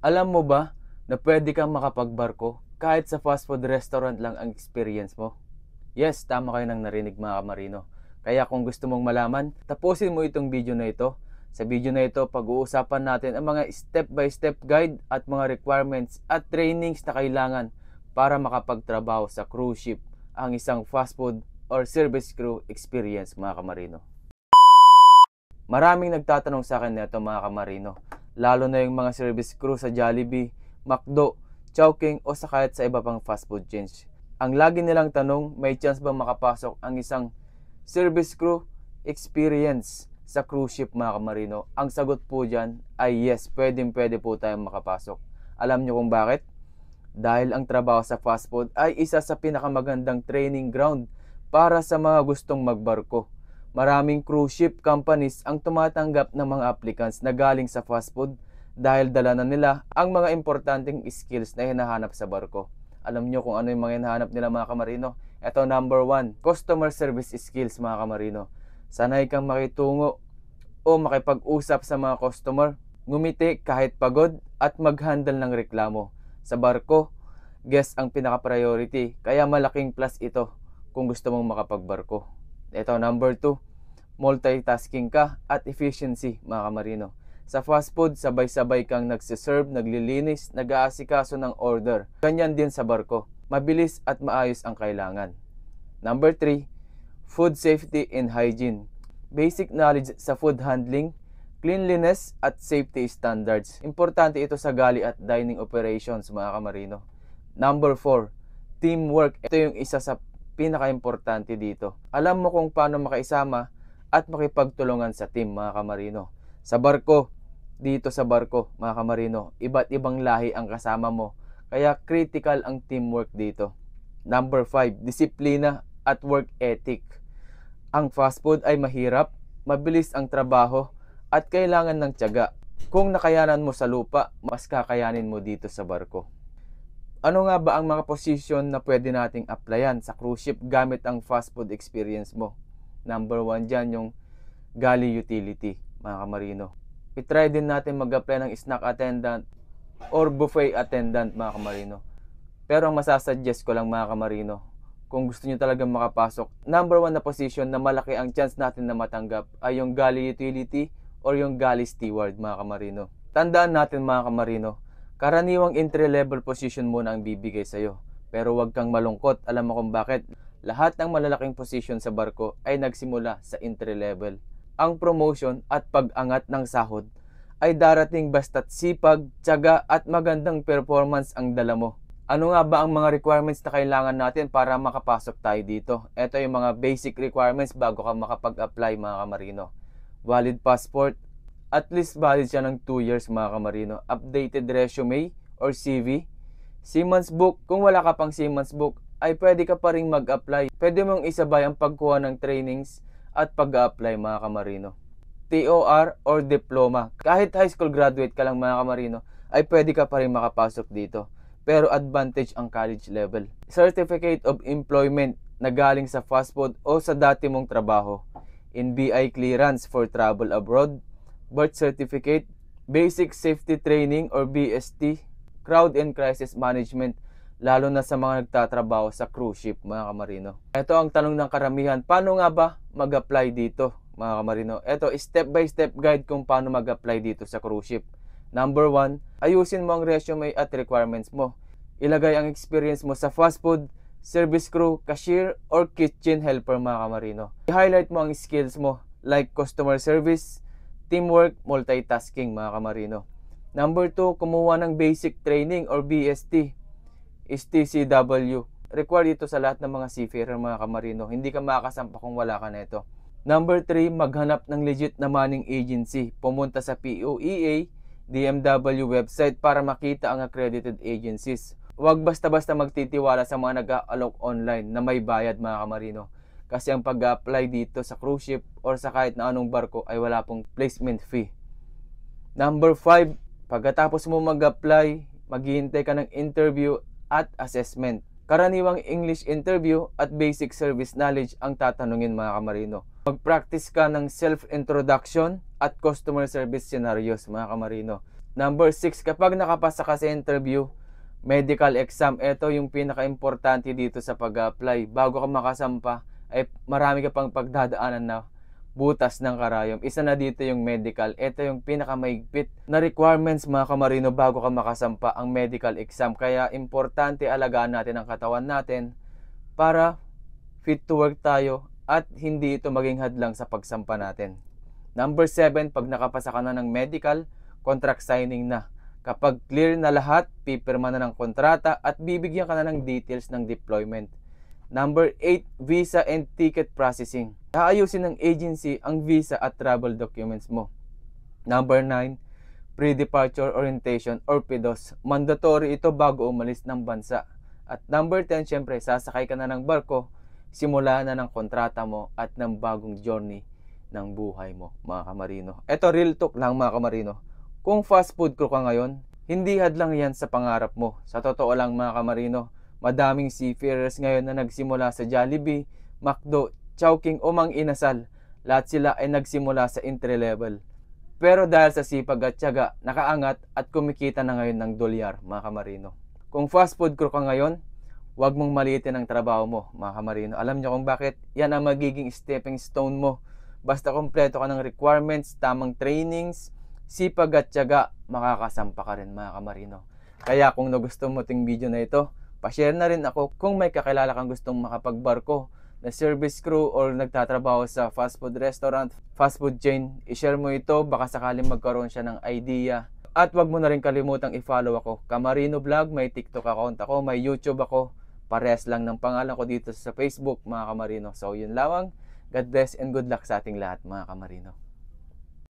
Alam mo ba na pwede kang makapagbarko kahit sa fast food restaurant lang ang experience mo? Yes, tama kayo nang narinig mga kamarino. Kaya kung gusto mong malaman, tapusin mo itong video na ito. Sa video na ito, pag-uusapan natin ang mga step-by-step guide at mga requirements at trainings na kailangan para makapagtrabaho sa cruise ship ang isang fast food or service crew experience mga kamarino. Maraming nagtatanong sa akin nito mga kamarino, lalo na yung mga service crew sa Jollibee, McDo, Chowking o sa kahit sa iba pang fast food chains. Ang lagi nilang tanong, may chance bang makapasok ang isang service crew experience sa cruise ship mga kamarino? Ang sagot po dyan ay yes, pwede po tayong makapasok. Alam nyo kung bakit? Dahil ang trabaho sa fast food ay isa sa pinakamagandang training ground para sa mga gustong magbarko. Maraming cruise ship companies ang tumatanggap ng mga applicants na galing sa fast food dahil dala na nila ang mga importanteng skills na hinahanap sa barko. Alam nyo kung ano yung mga hinahanap nila mga kamarino? Ito number 1, customer service skills mga kamarino. Sanay kang makitungo o makipag-usap sa mga customer, ngumiti kahit pagod at mag-handle ng reklamo. Sa barko, guest ang pinaka-priority, kaya malaking plus ito kung gusto mong makapagbarko. Ito number 2, multitasking ka at efficiency mga kamarino. Sa fast food, sabay-sabay kang nagsiserve, naglilinis, nag-aasikaso ng order. Ganyan din sa barko, mabilis at maayos ang kailangan. Number 3, food safety and hygiene. Basic knowledge sa food handling, cleanliness at safety standards. Importante ito sa galley at dining operations mga kamarino. Number 4, teamwork. Ito yung isa sa pinaka-importante dito. Alam mo kung paano makaisama at makipagtulungan sa team mga kamarino. Sa barko, dito sa barko mga kamarino, iba't ibang lahi ang kasama mo. Kaya critical ang teamwork dito. Number 5, disiplina at work ethic. Ang fast food ay mahirap, mabilis ang trabaho at kailangan ng tiyaga. Kung nakayanan mo sa lupa, mas kakayanin mo dito sa barko. Ano nga ba ang mga posisyon na pwede nating applyan sa cruise ship gamit ang fast food experience mo? Number 1 dyan yung galley utility mga kamarino. I-try din natin mag-apply ng snack attendant or buffet attendant mga kamarino. Pero ang masasuggest ko lang mga kamarino, kung gusto nyo talagang makapasok, number 1 na position na malaki ang chance natin na matanggap ay yung galley utility or yung galley steward mga kamarino. Tandaan natin mga kamarino, karaniwang entry-level position muna ang bibigay sa'yo. Pero huwag kang malungkot. Alam mo kung bakit? Lahat ng malalaking position sa barko ay nagsimula sa entry-level. Ang promotion at pag-angat ng sahod ay darating basta't sipag, tiyaga at magandang performance ang dala mo. Ano nga ba ang mga requirements na kailangan natin para makapasok tayo dito? Ito yung mga basic requirements bago ka makapag-apply mga kamarino. Valid passport, at least valid siya ng 2 years mga kamarino. Updated resume or CV. Seaman's book, kung wala ka pang Seaman's book, ay pwede ka pa rin mag-apply. Pwede mong isabay ang pagkuha ng trainings at pag-apply mga kamarino. TOR or diploma. Kahit high school graduate ka lang mga kamarino, ay pwede ka pa rin makapasok dito. Pero advantage ang college level. Certificate of employment na galing sa fast food o sa dati mong trabaho. NBI clearance for travel abroad. Birth certificate, basic safety training or BST, crowd and crisis management, lalo na sa mga nagtatrabaho sa cruise ship mga kamarino. Ito ang tanong ng karamihan, paano nga ba mag-apply dito mga kamarino? Ito, step by step guide kung paano mag-apply dito sa cruise ship. Number 1, ayusin mo ang resume at requirements mo. Ilagay ang experience mo sa fast food, service crew, cashier, or kitchen helper mga kamarino. I-highlight mo ang skills mo like customer service, teamwork, multitasking mga kamarino. Number 2, kumuha ng basic training or BST, STCW. Required ito sa lahat ng mga seafarer mga kamarino. Hindi ka makakasampa kung wala ka na ito. Number 3, maghanap ng legit na manning agency. Pumunta sa POEA, DMW website para makita ang accredited agencies. Huwag basta-basta magtitiwala sa mga nag-aalok online na may bayad mga kamarino. Kasi ang pag-apply dito sa cruise ship or sa kahit na anong barko ay wala pong placement fee. Number 5, pagkatapos mo mag-apply, maghihintay ka ng interview at assessment. Karaniwang English interview at basic service knowledge ang tatanungin mga kamarino. Mag-practice ka ng self-introduction at customer service scenarios mga kamarino. Number 6, kapag nakapasa ka sa interview, medical exam, ito yung pinaka-importante dito sa pag-apply. Bago ka makasampa, ay marami ka pang pagdadaanan na butas ng karayom. Isa na dito yung medical. Ito yung pinakamaigpit na requirements mga kamarino bago ka makasampa ang medical exam. Kaya importante alagaan natin ang katawan natin para fit to work tayo at hindi ito maging hadlang sa pagsampa natin. Number 7, pag nakapasa ka na ng medical, contract signing na. Kapag clear na lahat, pipirma na ng kontrata at bibigyan ka na ng details ng deployment. Number 8, visa and ticket processing. Aayusin ng agency ang visa at travel documents mo. Number 9, pre-departure orientation or PDOS. Mandatory ito bago umalis ng bansa. At number 10, syempre, sasakay ka na ng barko, simula na ng kontrata mo at ng bagong journey ng buhay mo, mga kamarino. Ito, real talk lang mga kamarino. Kung fast food crew ka ngayon, hindi hadlang yan sa pangarap mo. Sa totoo lang mga kamarino, madaming seafarers ngayon na nagsimula sa Jollibee, McDo, Chowking o Mang Inasal. Lahat sila ay nagsimula sa entry level. Pero dahil sa sipag at tiyaga, nakaangat at kumikita na ngayon ng dolyar, mga kamarino. Kung fast food crew ka ngayon, huwag mong maliitin ang trabaho mo, mga kamarino. Alam niyo kung bakit? Yan ang magiging stepping stone mo. Basta kompleto ka ng requirements, tamang trainings, sipag at tiyaga, makakasampa ka rin, mga kamarino. Kaya kung nagustuhan mo ting video na ito, pa-share na rin ako kung may kakilala kang gustong makapagbarko na service crew or nagtatrabaho sa fast food restaurant, fast food chain. I-share mo ito, baka sakaling magkaroon siya ng idea. At wag mo na rin kalimutang i-follow ako. Kamarino Vlog, may TikTok account ako, may YouTube ako. Parehas lang ng pangalan ko dito sa Facebook, mga kamarino. So yun lamang. God bless and good luck sa ating lahat, mga kamarino.